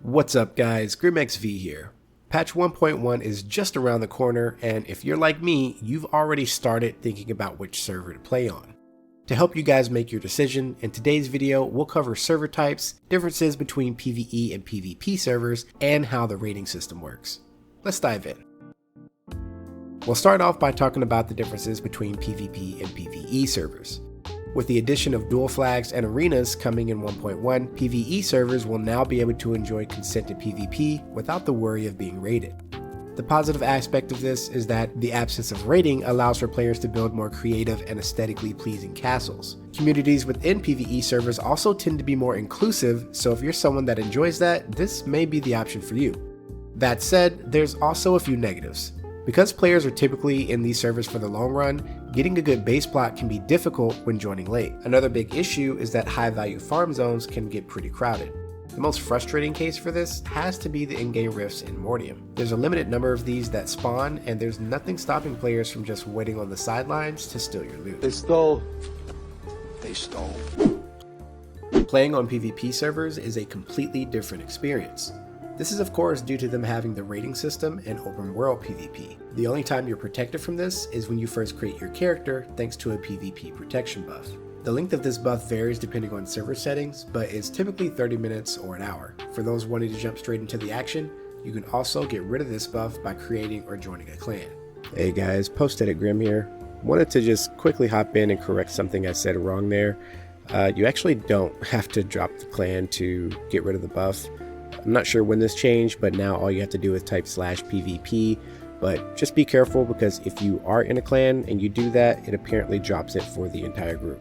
What's up guys, GrimXV here. Patch 1.1 is just around the corner, and if you're like me, you've already started thinking about which server to play on. To help you guys make your decision, in today's video we'll cover server types, differences between PvE and PvP servers, and how the rating system works. Let's dive in. We'll start off by talking about the differences between PvP and PvE servers. With the addition of dual flags and arenas coming in 1.1, PvE servers will now be able to enjoy consented PvP without the worry of being raided. The positive aspect of this is that the absence of raiding allows for players to build more creative and aesthetically pleasing castles. Communities within PvE servers also tend to be more inclusive, so if you're someone that enjoys that, this may be the option for you. That said, there's also a few negatives. Because players are typically in these servers for the long run, getting a good base plot can be difficult when joining late. Another big issue is that high value farm zones can get pretty crowded. The most frustrating case for this has to be the in-game rifts in Mortium. There's a limited number of these that spawn, and there's nothing stopping players from just waiting on the sidelines to steal your loot. They stole. Playing on PvP servers is a completely different experience. This is of course due to them having the rating system and open world PvP. The only time you're protected from this is when you first create your character thanks to a PvP protection buff. The length of this buff varies depending on server settings, but is typically 30 minutes or an hour. For those wanting to jump straight into the action, you can also get rid of this buff by creating or joining a clan. Hey guys, Post-Edit Grim here. Wanted to just quickly hop in and correct something I said wrong there. You actually don't have to drop the clan to get rid of the buff. I'm not sure when this changed, but now all you have to do is type /PVP, but just be careful because if you are in a clan and you do that, it apparently drops it for the entire group.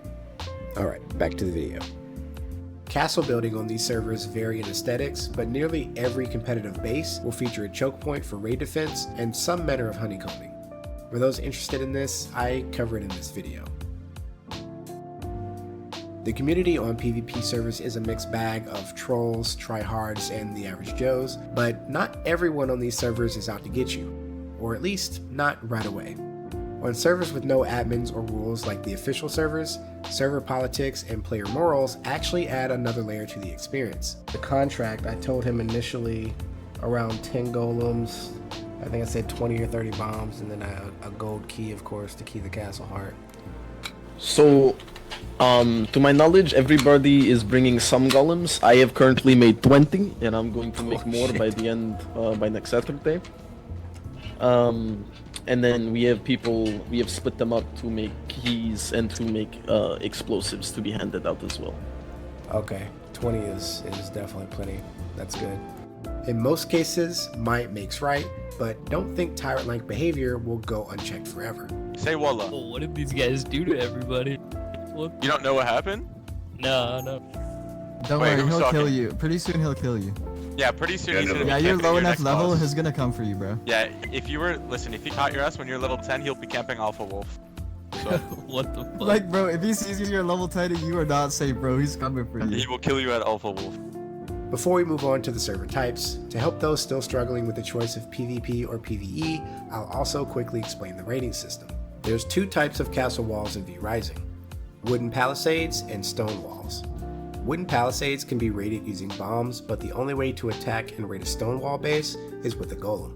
Alright, back to the video. Castle building on these servers vary in aesthetics, but nearly every competitive base will feature a choke point for raid defense and some manner of honeycombing. For those interested in this, I cover it in this video. The community on PvP servers is a mixed bag of trolls, tryhards, and the average Joes, but not everyone on these servers is out to get you, or at least not right away. On servers with no admins or rules like the official servers, server politics and player morals actually add another layer to the experience. The contract, I told him initially around 10 golems, I think I said 20 or 30 bombs, and then a gold key of course to key the castle heart. So, to my knowledge, everybody is bringing some golems. I have currently made 20, and I'm going to make more by the end, by next Saturday. And then we have split them up to make keys and to make explosives to be handed out as well. Okay, 20 is definitely plenty. That's good. In most cases, might makes right, but don't think tyrant-like behavior will go unchecked forever. Say wallah. Oh, what did these guys do to everybody? What? You don't know what happened? No. Don't Wait, worry, who's he'll talking? kill you. Pretty soon he'll kill you. Yeah, pretty soon he's gonna be Yeah, you're camping low your enough next level, boss. he's gonna come for you, bro. Yeah, if he caught your ass when you're level 10, he'll be camping Alpha Wolf. So What the fuck? Like, bro, if he sees you're level 10, you are not safe, bro. He's coming for he you. will kill you at Alpha Wolf. Before we move on to the server types, to help those still struggling with the choice of PvP or PvE, I'll also quickly explain the rating system. There's two types of castle walls in Vrising: wooden palisades and stone walls. Wooden palisades can be raided using bombs, but the only way to attack and raid a stone wall base is with a golem.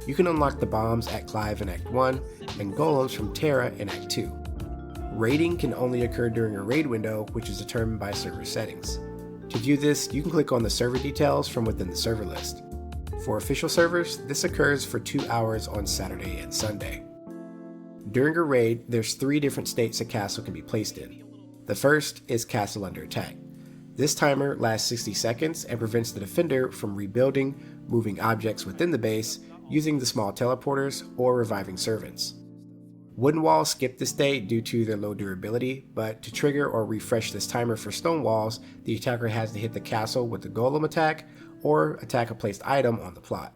You can unlock the bombs at Clive in Act 1 and golems from Terra in Act 2. Raiding can only occur during a raid window, which is determined by server settings. To view this, you can click on the server details from within the server list. For official servers, this occurs for 2 hours on Saturday and Sunday. During a raid, there's 3 different states a castle can be placed in. The first is Castle Under Attack. This timer lasts 60 seconds and prevents the defender from rebuilding, moving objects within the base, using the small teleporters, or reviving servants. Wooden walls skip this state due to their low durability, but to trigger or refresh this timer for stone walls, the attacker has to hit the castle with the golem attack, or attack a placed item on the plot.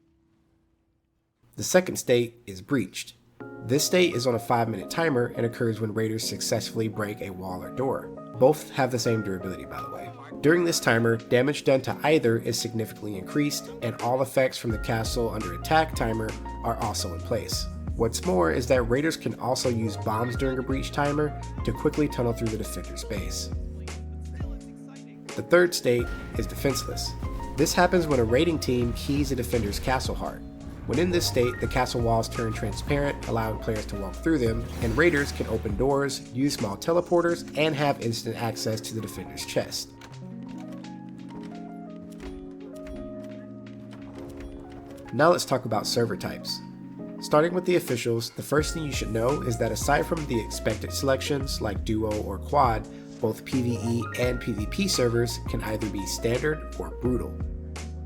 The second state is Breached. This state is on a 5-minute timer and occurs when raiders successfully break a wall or door. Both have the same durability, by the way. During this timer, damage done to either is significantly increased, and all effects from the Castle Under Attack timer are also in place. What's more is that raiders can also use bombs during a breach timer to quickly tunnel through the defender's base. The third state is defenseless. This happens when a raiding team keys a defender's castle heart. When in this state, the castle walls turn transparent, allowing players to walk through them, and raiders can open doors, use small teleporters, and have instant access to the defender's chest. Now let's talk about server types. Starting with the officials, the first thing you should know is that aside from the expected selections like duo or quad, both PvE and PvP servers can either be standard or brutal.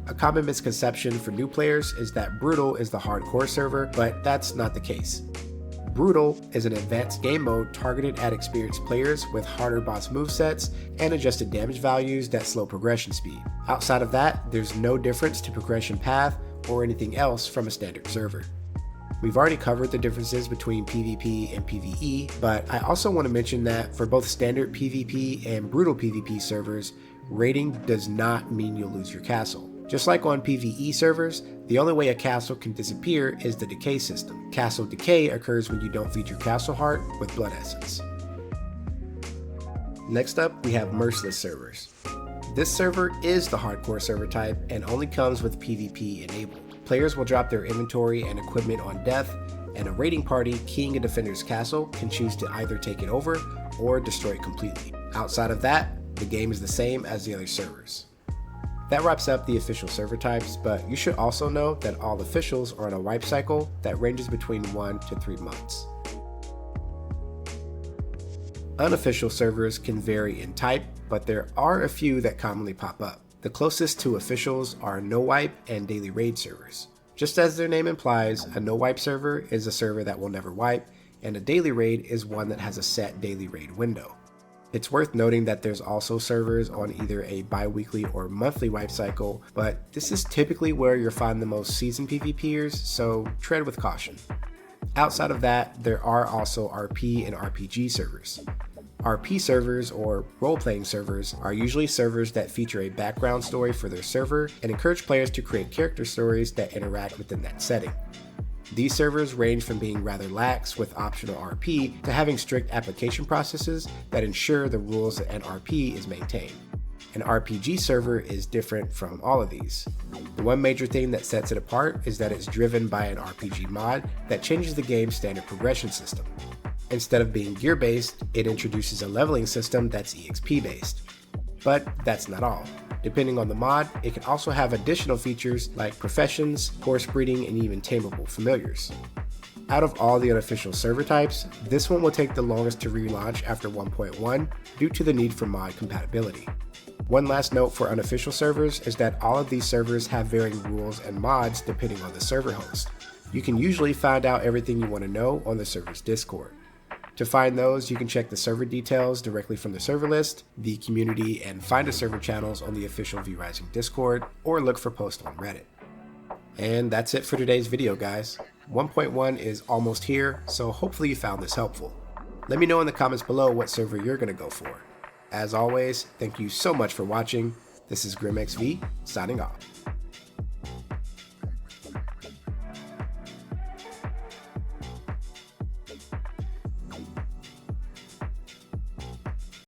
A common misconception for new players is that brutal is the hardcore server, but that's not the case. Brutal is an advanced game mode targeted at experienced players with harder boss movesets and adjusted damage values that slow progression speed. Outside of that, there's no difference to progression path or anything else from a standard server. We've already covered the differences between PvP and PvE, but I also want to mention that for both standard PvP and brutal PvP servers, raiding does not mean you'll lose your castle. Just like on PvE servers, the only way a castle can disappear is the decay system. Castle decay occurs when you don't feed your castle heart with blood essence. Next up, we have merciless servers. This server is the hardcore server type and only comes with PvP enabled. Players will drop their inventory and equipment on death, and a raiding party keying a defender's castle can choose to either take it over or destroy it completely. Outside of that, the game is the same as the other servers. That wraps up the official server types, but you should also know that all officials are on a wipe cycle that ranges between 1 to 3 months. Unofficial servers can vary in type, but there are a few that commonly pop up. The closest to officials are no-wipe and daily raid servers. Just as their name implies, a no-wipe server is a server that will never wipe, and a daily raid is one that has a set daily raid window. It's worth noting that there's also servers on either a bi-weekly or monthly wipe cycle, but this is typically where you'll find the most seasoned PvPers, so tread with caution. Outside of that, there are also RP and RPG servers. RP servers, or role-playing servers, are usually servers that feature a background story for their server and encourage players to create character stories that interact within that setting. These servers range from being rather lax with optional RP to having strict application processes that ensure the rules and RP is maintained. An RPG server is different from all of these. The one major thing that sets it apart is that it's driven by an RPG mod that changes the game's standard progression system. Instead of being gear-based, it introduces a leveling system that's EXP-based. But that's not all. Depending on the mod, it can also have additional features like professions, horse breeding, and even tameable familiars. Out of all the unofficial server types, this one will take the longest to relaunch after 1.1 due to the need for mod compatibility. One last note for unofficial servers is that all of these servers have varying rules and mods depending on the server host. You can usually find out everything you want to know on the server's Discord. To find those, you can check the server details directly from the server list, the community and find a server channels on the official Vrising Discord, or look for posts on Reddit. And that's it for today's video, guys. 1.1 is almost here, so hopefully you found this helpful. Let me know in the comments below what server you're going to go for. As always, thank you so much for watching. This is GrimXV, signing off.